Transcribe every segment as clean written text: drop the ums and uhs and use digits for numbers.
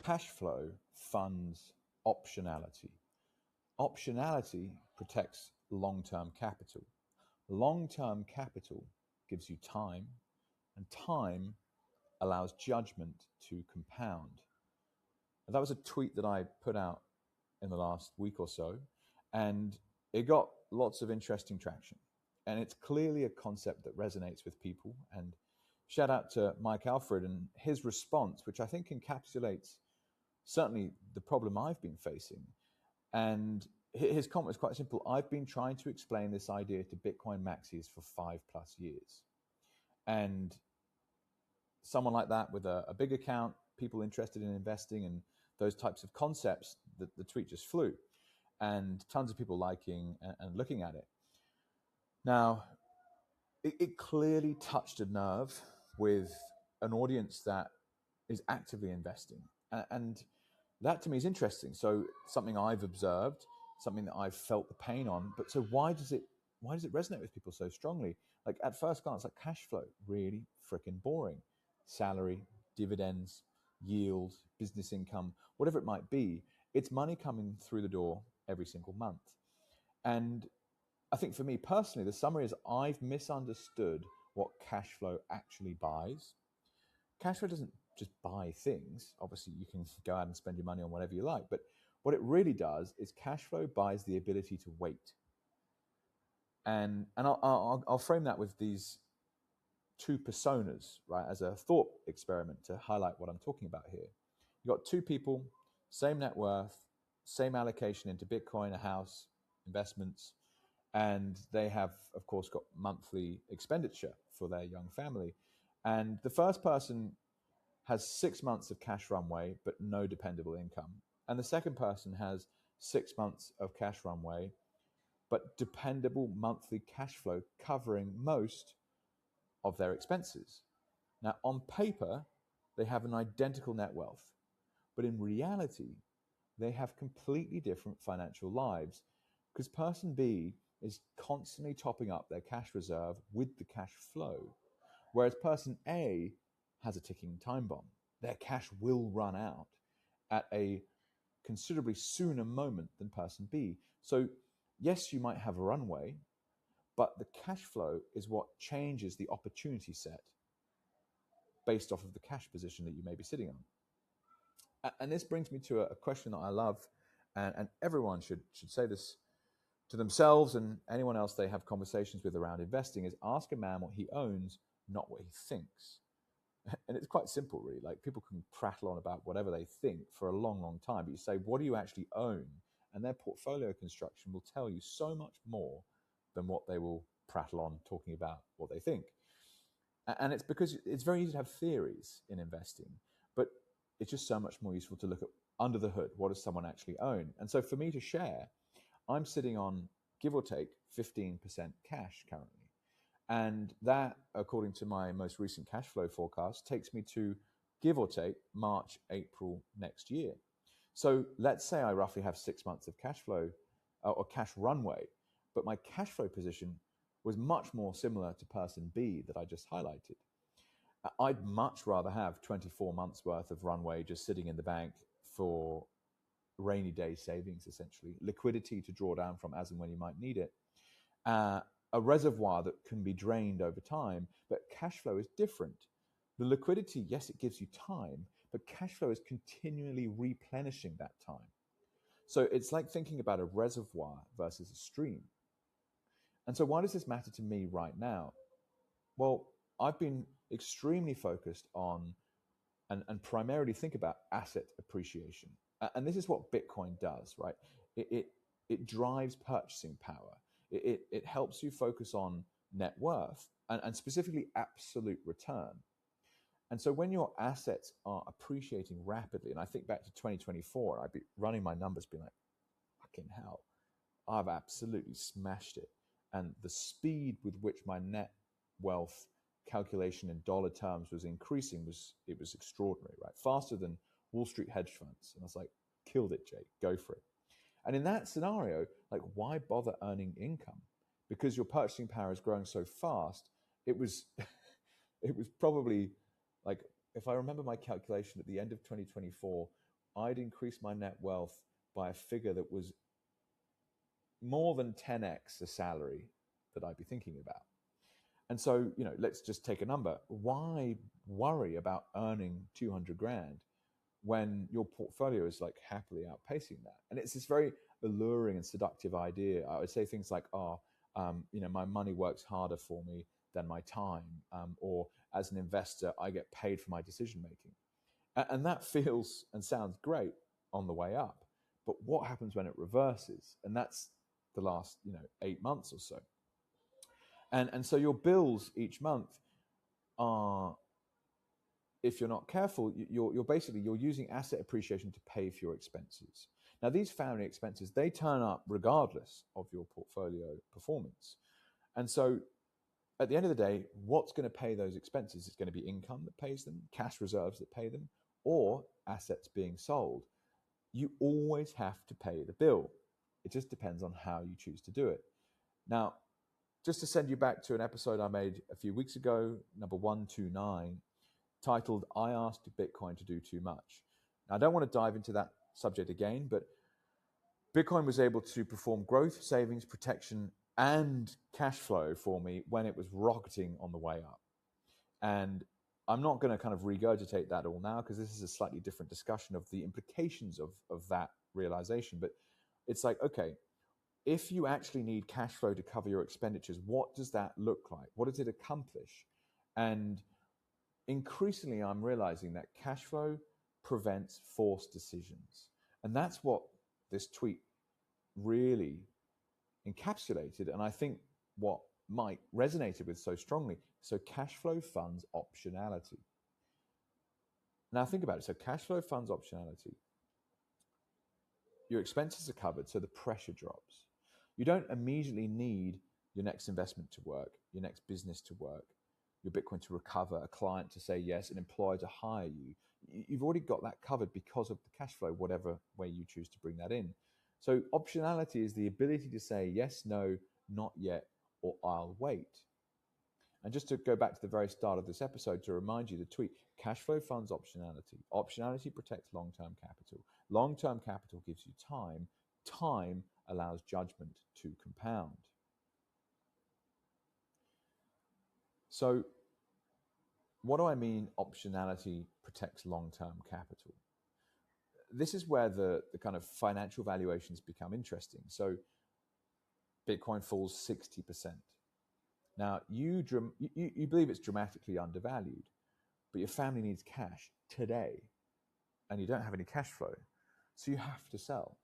Cash flow funds optionality. Optionality protects long-term capital. Long-term capital gives you time, and time allows judgment to compound. And that was a tweet that I put out in the last week or so, and it got lots of interesting traction. And it's clearly a concept that resonates with people. And shout out to Mike Alfred and his response, which I think encapsulates certainly the problem I've been facing. And his comment was quite simple. I've been trying to explain this idea to Bitcoin maxis for 5+ years. And someone like that with a big account, people interested in investing and those types of concepts, the tweet just flew. And tons of people liking and looking at it. Now, it clearly touched a nerve with an audience that is actively investing. And that to me is interesting. So something I've observed, something that I've felt the pain on. But so why does it resonate with people so strongly? Like at first glance, like cash flow, really freaking boring. Salary, dividends, yield, business income, whatever it might be, it's money coming through the door every single month. And I think for me personally, the summary is I've misunderstood what cash flow actually buys. Cash flow doesn't just buy things. Obviously, you can go out and spend your money on whatever you like. But what it really does is cash flow buys the ability to wait. And I'll frame that with these two personas, right, as a thought experiment to highlight what I'm talking about here. You've got two people, same net worth, same allocation into Bitcoin, a house, investments, and they have, of course, got monthly expenditure for their young family. And the first person has 6 months of cash runway, but no dependable income. And the second person has 6 months of cash runway, but dependable monthly cash flow covering most of their expenses. Now, on paper, they have an identical net wealth, but in reality, they have completely different financial lives because person B is constantly topping up their cash reserve with the cash flow, whereas person A has a ticking time bomb. Their cash will run out at a considerably sooner moment than person B. So yes, you might have a runway, but the cash flow is what changes the opportunity set based off of the cash position that you may be sitting on. And this brings me to a question that I love, and everyone should say this to themselves and anyone else they have conversations with around investing, is ask a man what he owns, not what he thinks. And it's quite simple, really. Like people can prattle on about whatever they think for a long, long time, but you say, what do you actually own? And their portfolio construction will tell you so much more than what they will prattle on talking about what they think. And it's because it's very easy to have theories in investing, but it's just so much more useful to look at under the hood. What does someone actually own? And so for me to share, I'm sitting on, give or take, 15% cash currently. And that, according to my most recent cash flow forecast, takes me to, give or take, March, April next year. So let's say I roughly have 6 months of cash flow or cash runway, but my cash flow position was much more similar to person B that I just highlighted. I'd much rather have 24 months worth of runway just sitting in the bank for rainy day savings, essentially, liquidity to draw down from as and when you might need it, a reservoir that can be drained over time, but cash flow is different. The liquidity, yes, it gives you time, but cash flow is continually replenishing that time. So it's like thinking about a reservoir versus a stream. And so why does this matter to me right now? Well, I've been extremely focused on and primarily think about asset appreciation. And this is what Bitcoin does, right? It drives purchasing power. It helps you focus on net worth and specifically absolute return. And so when your assets are appreciating rapidly, and I think back to 2024, I'd be running my numbers being like, fucking hell, I've absolutely smashed it. And the speed with which my net wealth calculation in dollar terms was increasing was extraordinary, right? Faster than Wall Street hedge funds. And I was like, killed it, Jake, go for it. And in that scenario, like, why bother earning income? Because your purchasing power is growing so fast. It was probably like, if I remember my calculation at the end of 2024, I'd increase my net wealth by a figure that was more than 10x the salary that I'd be thinking about. And so, let's just take a number. Why worry about earning 200 grand when your portfolio is like happily outpacing that? And it's this very alluring and seductive idea. I would say things like, my money works harder for me than my time, or as an investor, I get paid for my decision making. And that feels and sounds great on the way up. But what happens when it reverses? And that's the last, 8 months or so. And so your bills each month are, if you're not careful, you're using asset appreciation to pay for your expenses. Now, these family expenses, they turn up regardless of your portfolio performance. And so at the end of the day, what's going to pay those expenses? It's going to be income that pays them, cash reserves that pay them, or assets being sold. You always have to pay the bill. It just depends on how you choose to do it. Now, just to send you back to an episode I made a few weeks ago, number 129, titled, I Asked Bitcoin to Do Too Much. Now, I don't want to dive into that subject again, but Bitcoin was able to perform growth, savings, protection, and cash flow for me when it was rocketing on the way up. And I'm not going to kind of regurgitate that all now, because this is a slightly different discussion of the implications of that realization. But it's like, okay, if you actually need cash flow to cover your expenditures, what does that look like? What does it accomplish? And increasingly, I'm realizing that cash flow prevents forced decisions. And that's what this tweet really encapsulated. And I think what Mike resonated with so strongly. So cash flow funds optionality. Now think about it. So cash flow funds optionality. Your expenses are covered, so the pressure drops. You don't immediately need your next investment to work, your next business to work, your Bitcoin to recover, a client to say yes, an employer to hire you. You've already got that covered because of the cash flow, whatever way you choose to bring that in. So optionality is the ability to say yes, no, not yet, or I'll wait. And just to go back to the very start of this episode, to remind you, the tweet, cash flow funds optionality. Optionality protects long-term capital. Long-term capital gives you time. Time allows judgment to compound. So what do I mean optionality protects long-term capital? This is where the kind of financial valuations become interesting. So Bitcoin falls 60%. Now, you believe it's dramatically undervalued, but your family needs cash today, and you don't have any cash flow, so you have to sell.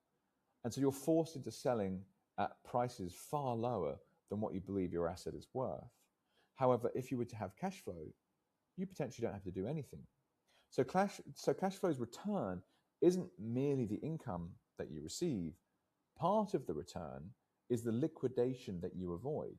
And so you're forced into selling at prices far lower than what you believe your asset is worth. However, if you were to have cash flow, you potentially don't have to do anything. So cash flow's return isn't merely the income that you receive. Part of the return is the liquidation that you avoid.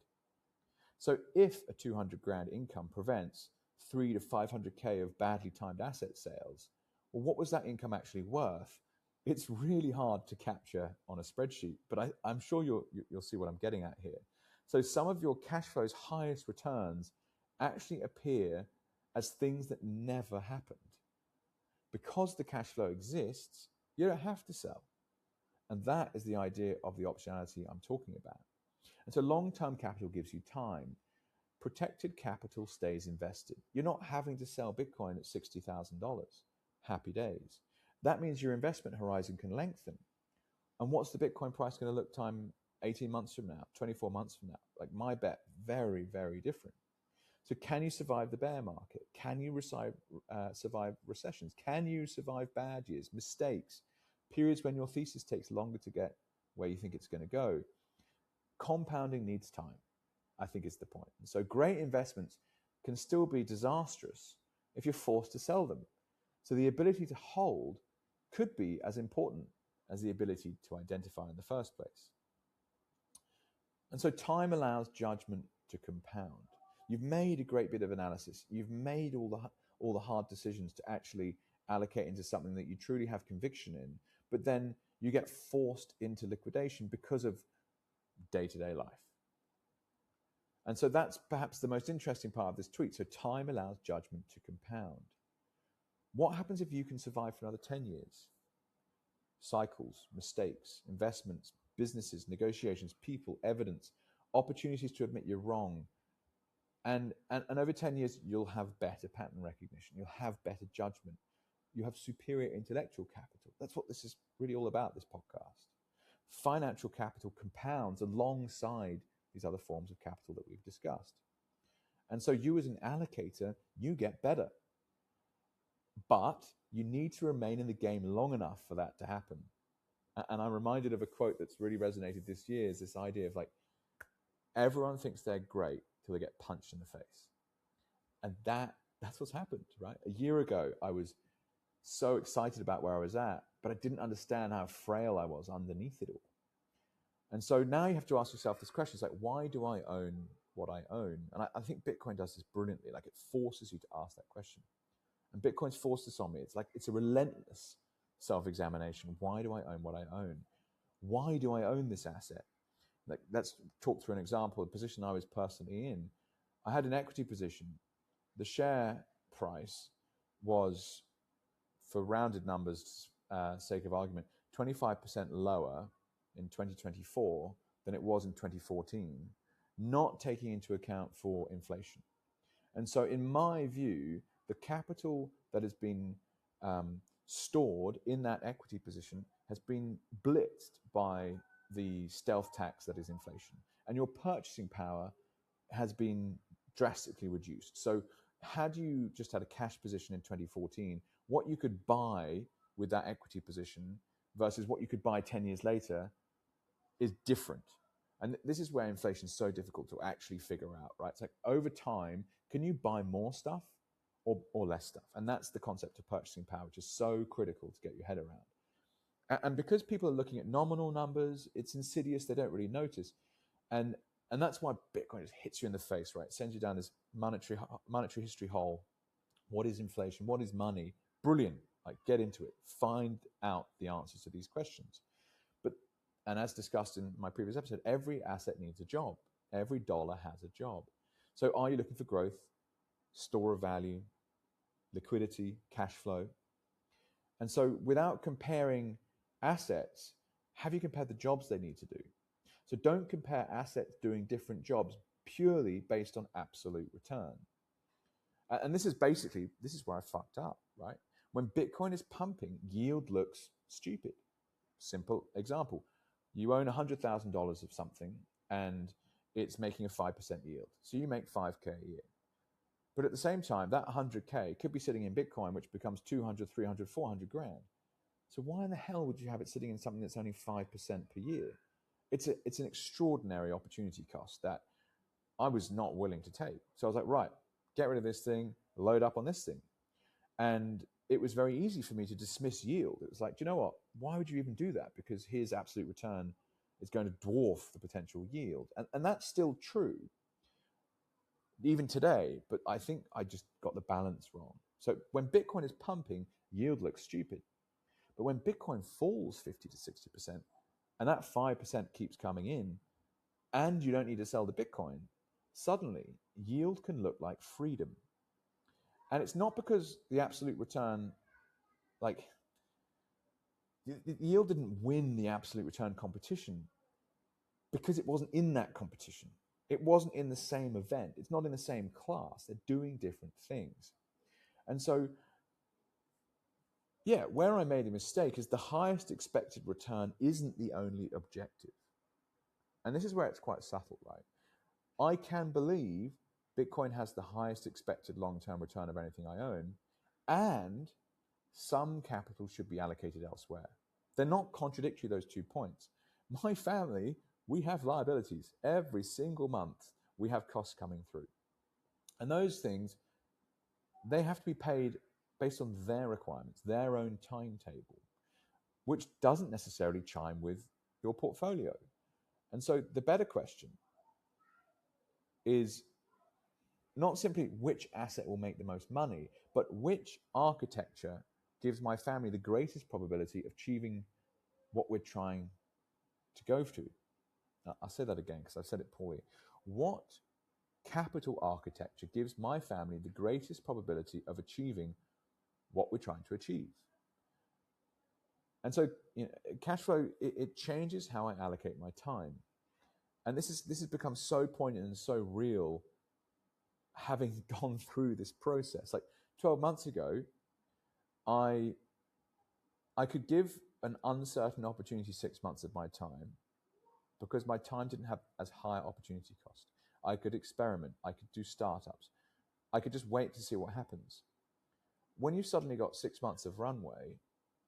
So if a 200 grand income prevents 3 to 500K of badly timed asset sales, well, what was that income actually worth? It's really hard to capture on a spreadsheet, but I'm sure you'll see what I'm getting at here. So some of your cash flow's highest returns actually appear as things that never happened. Because the cash flow exists, you don't have to sell. And that is the idea of the optionality I'm talking about. And so long-term capital gives you time. Protected capital stays invested. You're not having to sell Bitcoin at $60,000. Happy days. That means your investment horizon can lengthen. And what's the Bitcoin price going to look time 18 months from now, 24 months from now? Like my bet, very, very different. So can you survive the bear market? Can you survive recessions? Can you survive bad years, mistakes, periods when your thesis takes longer to get where you think it's going to go? Compounding needs time, I think is the point. And so great investments can still be disastrous if you're forced to sell them. So the ability to hold could be as important as the ability to identify in the first place. And so time allows judgment to compound. You've made a great bit of analysis. You've made all the hard decisions to actually allocate into something that you truly have conviction in, but then you get forced into liquidation because of day-to-day life. And so that's perhaps the most interesting part of this tweet. So time allows judgment to compound. What happens if you can survive for another 10 years, cycles, mistakes, investments, businesses, negotiations, people, evidence, opportunities to admit you're wrong. And over 10 years, you'll have better pattern recognition. You'll have better judgment. You have superior intellectual capital. That's what this is really all about, this podcast. Financial capital compounds alongside these other forms of capital that we've discussed. And so you as an allocator, you get better. But you need to remain in the game long enough for that to happen. And I'm reminded of a quote that's really resonated this year, is this idea of like, everyone thinks they're great till they get punched in the face. And that's what's happened, right? A year ago, I was so excited about where I was at, but I didn't understand how frail I was underneath it all. And so now you have to ask yourself this question. It's like, why do I own what I own? And I think Bitcoin does this brilliantly. Like, it forces you to ask that question. And Bitcoin's forced this on me. It's like, it's a relentless self-examination. Why do I own what I own? Why do I own this asset? Like, let's talk through an example, a position I was personally in. I had an equity position. The share price was, for rounded numbers, sake of argument, 25% lower in 2024 than it was in 2014, not taking into account for inflation. And so in my view, the capital that has been stored in that equity position has been blitzed by the stealth tax that is inflation. And your purchasing power has been drastically reduced. So had you just had a cash position in 2014, what you could buy with that equity position versus what you could buy 10 years later is different. And this is where inflation is so difficult to actually figure out, right? It's like, over time, can you buy more stuff or less stuff? And that's the concept of purchasing power, which is so critical to get your head around. And because people are looking at nominal numbers, it's insidious. They don't really notice. And that's why Bitcoin just hits you in the face, right? It sends you down this monetary history hole. What is inflation? What is money? Brilliant. Like, get into it. Find out the answers to these questions. And as discussed in my previous episode, every asset needs a job. Every dollar has a job. So are you looking for growth, store of value, liquidity, cash flow? And so without comparing assets, have you compared the jobs they need to do? So don't compare assets doing different jobs purely based on absolute return. And this is where I fucked up, right? When Bitcoin is pumping, yield looks stupid. Simple example. You own $100,000 of something and it's making a 5% yield. So you make 5K a year. But at the same time, that 100K could be sitting in Bitcoin, which becomes 200, 300, 400 grand. So why in the hell would you have it sitting in something that's only 5% per year? It's an extraordinary opportunity cost that I was not willing to take. So I was like, right, get rid of this thing, load up on this thing. And it was very easy for me to dismiss yield. It was like, do you know what? Why would you even do that? Because his absolute return is going to dwarf the potential yield. And that's still true, even today. But I think I just got the balance wrong. So when Bitcoin is pumping, yield looks stupid. But when Bitcoin falls 50 to 60%, and that 5% keeps coming in, and you don't need to sell the Bitcoin, suddenly yield can look like freedom. And it's not because the absolute return, like, the yield didn't win the absolute return competition because it wasn't in that competition. It wasn't in the same event. It's not in the same class. They're doing different things. And so, yeah, where I made a mistake is the highest expected return isn't the only objective. And this is where it's quite subtle, right? I can believe Bitcoin has the highest expected long-term return of anything I own, and some capital should be allocated elsewhere. They're not contradictory, those 2 points. My family, we have liabilities. Every single month, we have costs coming through. And those things, they have to be paid based on their requirements, their own timetable, which doesn't necessarily chime with your portfolio. And so the better question is not simply which asset will make the most money, but which architecture gives my family the greatest probability of achieving what we're trying to go to. Now, I'll say that again because I've said it poorly. What capital architecture gives my family the greatest probability of achieving what we're trying to achieve? And so, cash flow, it changes how I allocate my time. And this has become so poignant and so real, having gone through this process. Like 12 months ago, I could give an uncertain opportunity 6 months of my time because my time didn't have as high opportunity cost. I could experiment. I could do startups. I could just wait to see what happens. When you've suddenly got 6 months of runway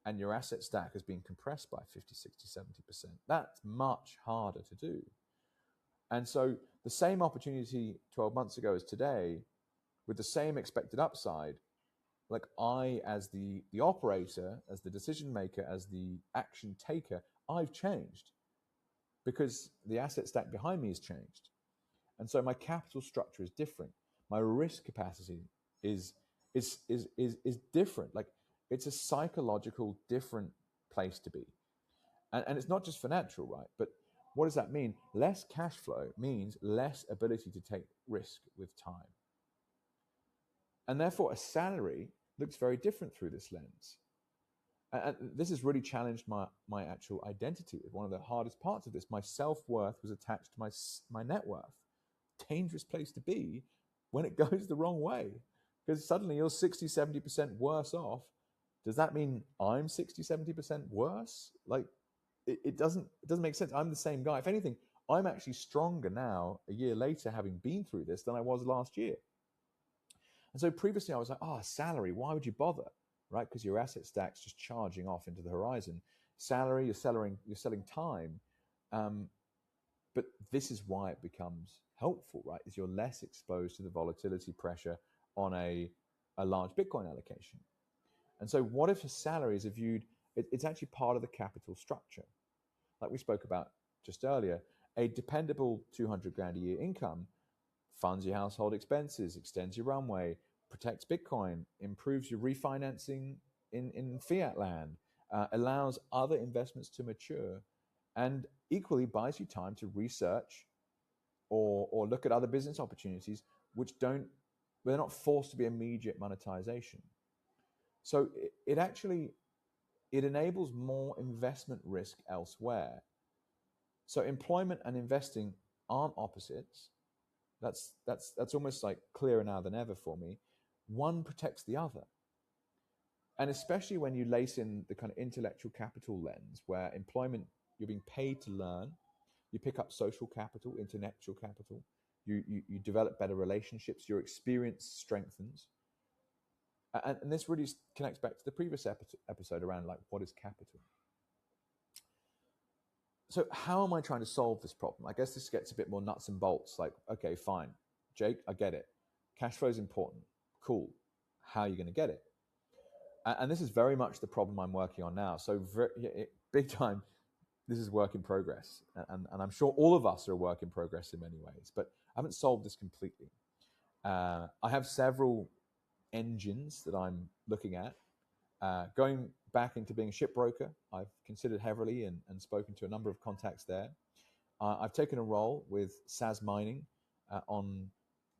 and your asset stack has been compressed by 50, 60, 70%, that's much harder to do. And so the same opportunity 12 months ago as today, with the same expected upside, like I, as the operator, as the decision maker, as the action taker, I've changed because the asset stack behind me has changed. And so my capital structure is different. My risk capacity is different. Like, it's a psychological different place to be. And it's not just financial, right? But what does that mean? Less cash flow means less ability to take risk with time. And therefore, a salary looks very different through this lens. And this has really challenged my actual identity. One of the hardest parts of this, my self-worth was attached to my net worth. Dangerous place to be when it goes the wrong way, because suddenly you're 60, 70% worse off. Does that mean I'm 60, 70% worse? Like, it doesn't make sense. I'm the same guy. If anything, I'm actually stronger now, a year later, having been through this, than I was last year. And so previously I was like, salary, why would you bother? Right? Because your asset stack's just charging off into the horizon. Salary, you're selling time. But this is why it becomes helpful, right? Is you're less exposed to the volatility pressure on a large Bitcoin allocation. And so what if a salary is viewed, it's actually part of the capital structure. Like we spoke about just earlier, a dependable 200 grand a year income funds your household expenses, extends your runway, protects Bitcoin, improves your refinancing in fiat land, allows other investments to mature, and equally buys you time to research or look at other business opportunities they're not forced to be immediate monetization. So it enables more investment risk elsewhere. So employment and investing aren't opposites. That's almost like clearer now than ever for me. One protects the other. And especially when you lace in the kind of intellectual capital lens, where employment, you're being paid to learn, you pick up social capital, intellectual capital, you develop better relationships, your experience strengthens. And this really connects back to the previous episode around, like, what is capital? So how am I trying to solve this problem? I guess this gets a bit more nuts and bolts. Like, okay, fine, Jake, I get it. Cash flow is important. Cool. How are you going to get it? And this is very much the problem I'm working on now. So big time, this is work in progress. And I'm sure all of us are a work in progress in many ways, but I haven't solved this completely. I have several engines that I'm looking at. Going back into being a shipbroker, I've considered heavily and spoken to a number of contacts there. I've taken a role with SAS Mining on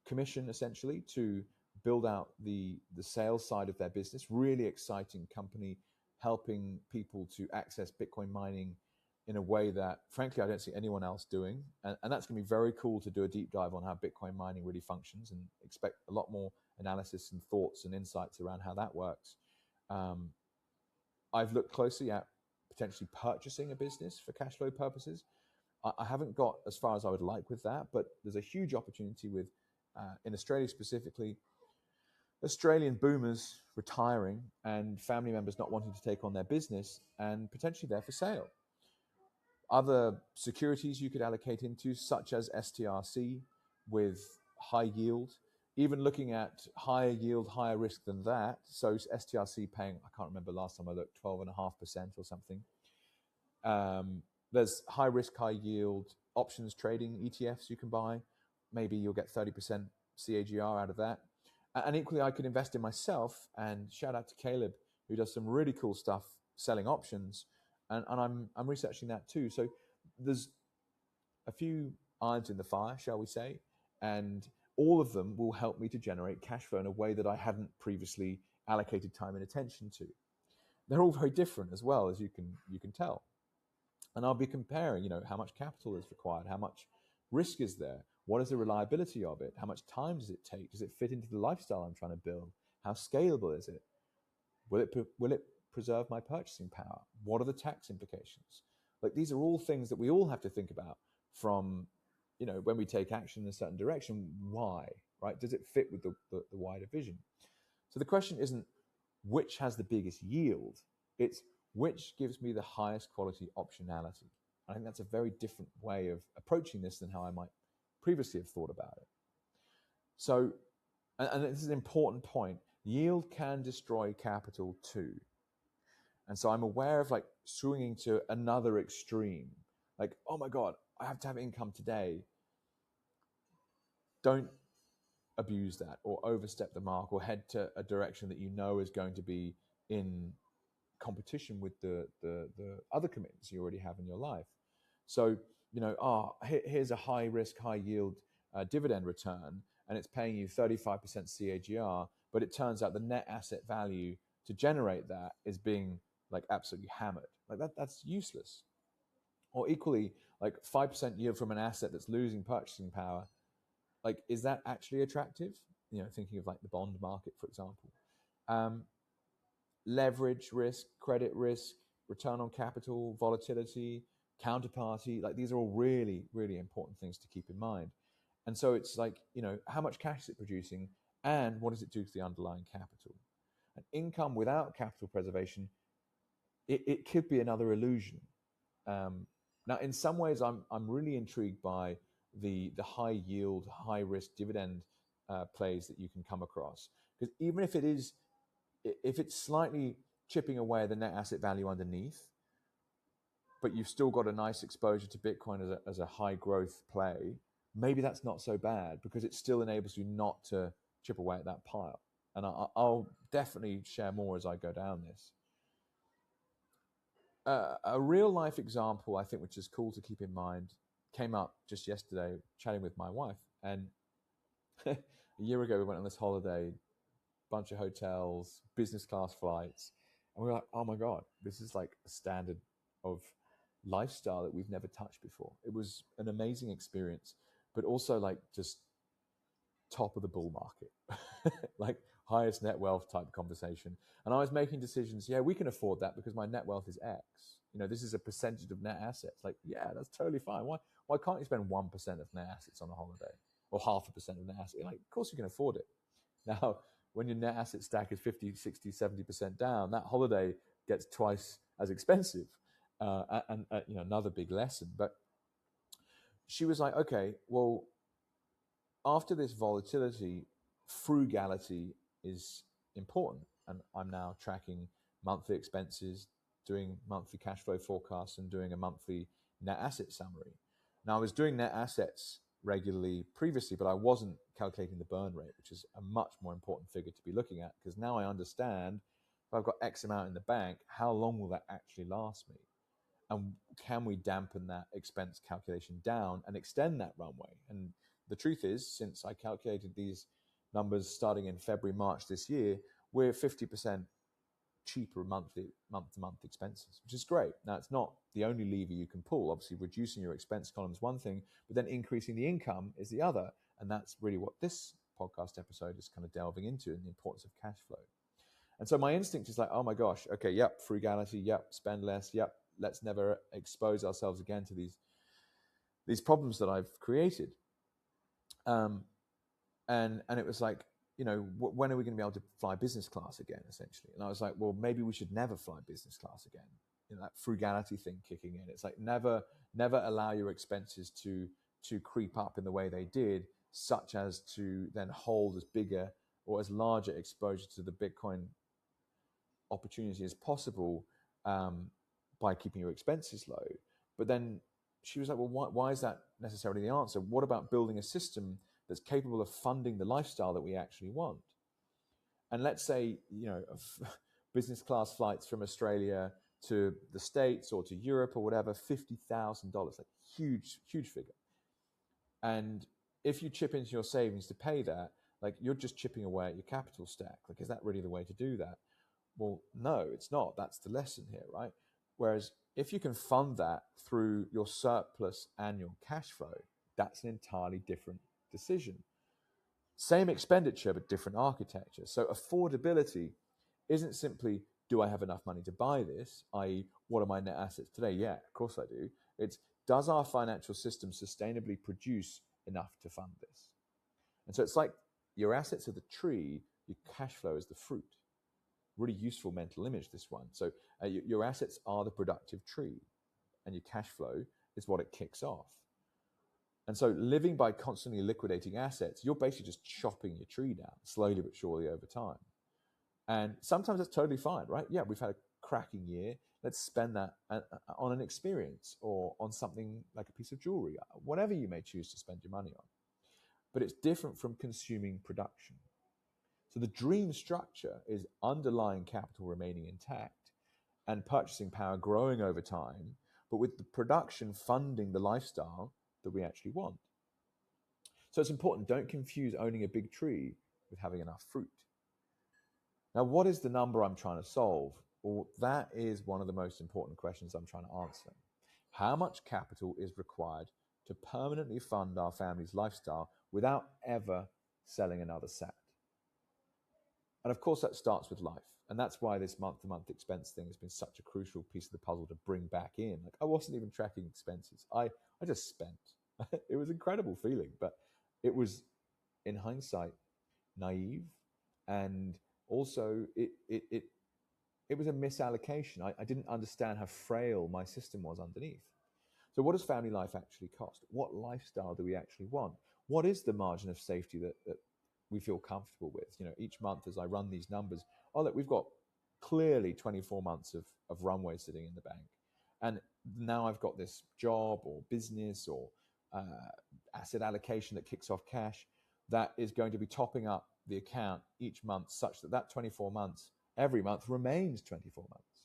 commission, essentially, to build out the sales side of their business. Really exciting company, helping people to access Bitcoin mining in a way that, frankly, I don't see anyone else doing. And that's going to be very cool to do a deep dive on how Bitcoin mining really functions, and expect a lot more analysis and thoughts and insights around how that works. I've looked closely at potentially purchasing a business for cash flow purposes. I haven't got as far as I would like with that, but there's a huge opportunity with, in Australia specifically, Australian boomers retiring and family members not wanting to take on their business and potentially they're for sale. Other securities you could allocate into, such as STRC with high yield, even looking at higher yield, higher risk than that. So STRC paying, I can't remember last time I looked, 12.5% or something. There's high risk, high yield options trading ETFs you can buy. Maybe you'll get 30% CAGR out of that. And equally, I could invest in myself, and shout out to Caleb, who does some really cool stuff selling options. And I'm researching that too. So there's a few irons in the fire, shall we say, and all of them will help me to generate cash flow in a way that I hadn't previously allocated time and attention to. they're all very different as well, as you can tell. And I'll be comparing, how much capital is required, how much risk is there, what is the reliability of it, how much time does it take, does it fit into the lifestyle I'm trying to build, how scalable is it, will it preserve my purchasing power, what are the tax implications? Like, these are all things that we all have to think about from, when we take action in a certain direction. Why, right? Does it fit with the wider vision? So the question isn't which has the biggest yield, it's which gives me the highest quality optionality. I think that's a very different way of approaching this than how I might previously have thought about it. So, and this is an important point, yield can destroy capital too. And so I'm aware of like swinging to another extreme. Like, oh my God, I have to have income today. Don't abuse that or overstep the mark or head to a direction that is going to be in competition with the other commitments you already have in your life. So, here's a high risk, high yield dividend return, and it's paying you 35% CAGR, but it turns out the net asset value to generate that is being like absolutely hammered. Like that's useless. Or equally, like 5% yield from an asset that's losing purchasing power. Like, is that actually attractive? Thinking of like the bond market, for example. Leverage risk, credit risk, return on capital, volatility, counterparty, like these are all really, really important things to keep in mind. And so it's like, how much cash is it producing and what does it do to the underlying capital? And income without capital preservation, it could be another illusion. Now, in some ways, I'm really intrigued by the high yield, high risk dividend plays that you can come across, because even if it's slightly chipping away at the net asset value underneath, but you've still got a nice exposure to Bitcoin as a high growth play, maybe that's not so bad because it still enables you not to chip away at that pile. And I'll definitely share more as I go down this. A real life example, I think, which is cool to keep in mind, came up just yesterday chatting with my wife. And a year ago, we went on this holiday, bunch of hotels, business class flights. And we were like, oh my God, this is like a standard of lifestyle that we've never touched before. It was an amazing experience, but also like just top of the bull market, like highest net wealth type conversation. And I was making decisions. Yeah, we can afford that because my net wealth is X. This is a percentage of net assets. Like, yeah, that's totally fine. Why can't you spend 1% of net assets on a holiday or 0.5% of net assets? Like, of course you can afford it. Now, when your net asset stack is 50, 60, 70% down, that holiday gets twice as expensive. And another big lesson. But she was like, okay, well, after this volatility, frugality is important. And I'm now tracking monthly expenses, doing monthly cash flow forecasts, and doing a monthly net asset summary. Now, I was doing net assets regularly previously, but I wasn't calculating the burn rate, which is a much more important figure to be looking at, because now I understand if I've got X amount in the bank, how long will that actually last me? And can we dampen that expense calculation down and extend that runway? And the truth is, since I calculated these numbers starting in February, March this year, we're 50% cheaper month-to-month expenses, which is great. Now, it's not the only lever you can pull. Obviously, reducing your expense column is one thing, but then increasing the income is the other. And that's really what this podcast episode is kind of delving into, and the importance of cash flow. And so my instinct is like, oh my gosh, okay, yep, frugality, yep, spend less, yep, let's never expose ourselves again to these problems that I've created. And it was like, when are we going to be able to fly business class again, essentially? And I was like, well, maybe we should never fly business class again. That frugality thing kicking in. It's like never allow your expenses to creep up in the way they did, such as to then hold as bigger or as larger exposure to the Bitcoin opportunity as possible by keeping your expenses low. But then she was like, well, why is that necessarily the answer? What about building a system that's capable of funding the lifestyle that we actually want? And let's say, business class flights from Australia to the States or to Europe or whatever, $50,000, like huge figure. And if you chip into your savings to pay that, like you're just chipping away at your capital stack. Like, is that really the way to do that? Well, no, it's not. That's the lesson here, right? Whereas if you can fund that through your surplus annual cash flow, that's an entirely different decision. Same expenditure, but different architecture. So affordability isn't simply, do I have enough money to buy this? I.e., what are my net assets today? Yeah, of course I do. It's, does our financial system sustainably produce enough to fund this? And so it's like your assets are the tree, your cash flow is the fruit. Really useful mental image, this one. So your assets are the productive tree, and your cash flow is what it kicks off. And so living by constantly liquidating assets, you're basically just chopping your tree down slowly but surely over time. And sometimes that's totally fine, right? Yeah, we've had a cracking year. Let's spend that on an experience or on something like a piece of jewelry, whatever you may choose to spend your money on. But it's different from consuming production. So the dream structure is underlying capital remaining intact and purchasing power growing over time, but with the production funding the lifestyle that we actually want. So it's important, don't confuse owning a big tree with having enough fruit. Now, what is the number I'm trying to solve? Well, that is one of the most important questions I'm trying to answer. How much capital is required to permanently fund our family's lifestyle without ever selling another sat? And of course, that starts with life. And that's why this month-to-month expense thing has been such a crucial piece of the puzzle to bring back in. Like, I wasn't even tracking expenses. I just spent. It was an incredible feeling, but it was, in hindsight, naive. And also, it was a misallocation. I didn't understand how frail my system was underneath. So what does family life actually cost? What lifestyle do we actually want? What is the margin of safety that we feel comfortable with? You know, each month as I run these numbers, oh, look, we've got clearly 24 months of runway sitting in the bank. And now I've got this job or business or asset allocation that kicks off cash that is going to be topping up the account each month such that that 24 months, every month remains 24 months.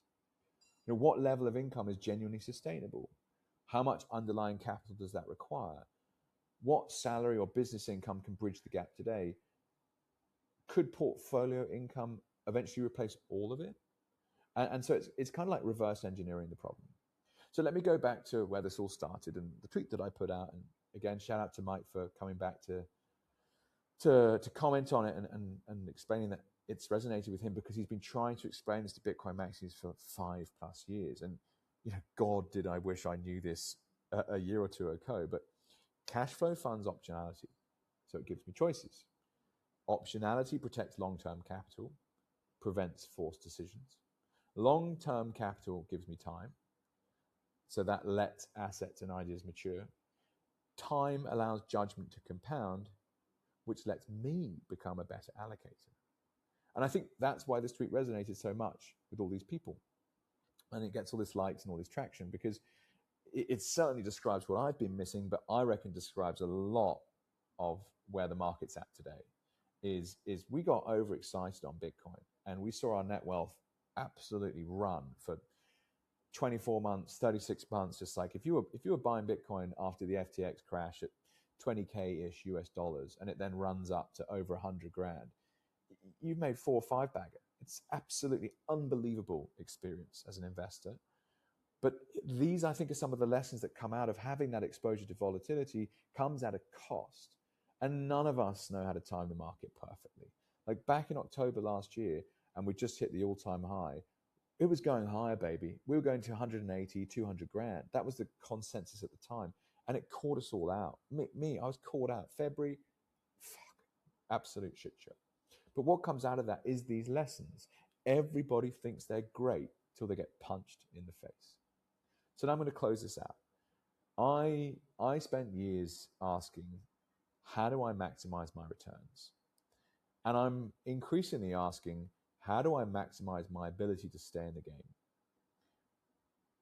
You know, what level of income is genuinely sustainable? How much underlying capital does that require? What salary or business income can bridge the gap today? Could portfolio income eventually replace all of it? And so it's kind of like reverse engineering the problem. So let me go back to where this all started and the tweet that I put out. And again, shout out to Mike for coming back to comment on it and explaining that it's resonated with him, because he's been trying to explain this to Bitcoin maxis for 5+ years. And, you know, God, did I wish I knew this a year or two ago. But cash flow funds optionality, so it gives me choices. Optionality protects long-term capital, prevents forced decisions. Long-term capital gives me time, so that lets assets and ideas mature. Time allows judgment to compound, which lets me become a better allocator. And I think that's why this tweet resonated so much with all these people. And it gets all this likes and all this traction, because it certainly describes what I've been missing, but I reckon describes a lot of where the market's at today. Is we got overexcited on Bitcoin, and we saw our net wealth absolutely run for 24 months, 36 months. Just like if you were buying Bitcoin after the FTX crash at 20K ish US dollars, and it then runs up to over 100 grand, you've made 4 or 5 bagger. It's absolutely unbelievable experience as an investor. But these, I think, are some of the lessons that come out of having that exposure to volatility. Comes at a cost. And none of us know how to time the market perfectly. Like back in October last year, and we just hit the all-time high, it was going higher, baby. We were going to 180, 200 grand. That was the consensus at the time. And it caught us all out. Me, I was caught out. February, absolute shit show. But what comes out of that is these lessons. Everybody thinks they're great till they get punched in the face. So now I'm going to close this out. I spent years asking, how do I maximize my returns? And I'm increasingly asking, how do I maximize my ability to stay in the game?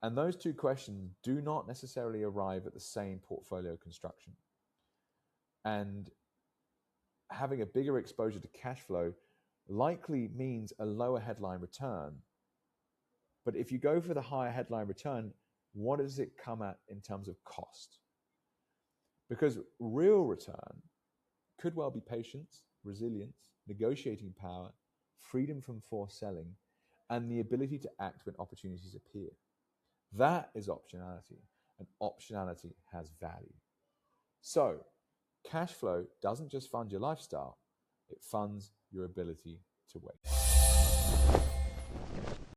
And those two questions do not necessarily arrive at the same portfolio construction. And having a bigger exposure to cash flow likely means a lower headline return. But if you go for the higher headline return, what does it come at in terms of cost? Because real return could well be patience, resilience, negotiating power, freedom from forced selling, and the ability to act when opportunities appear. That is optionality, and optionality has value. So, cash flow doesn't just fund your lifestyle, it funds your ability to wait.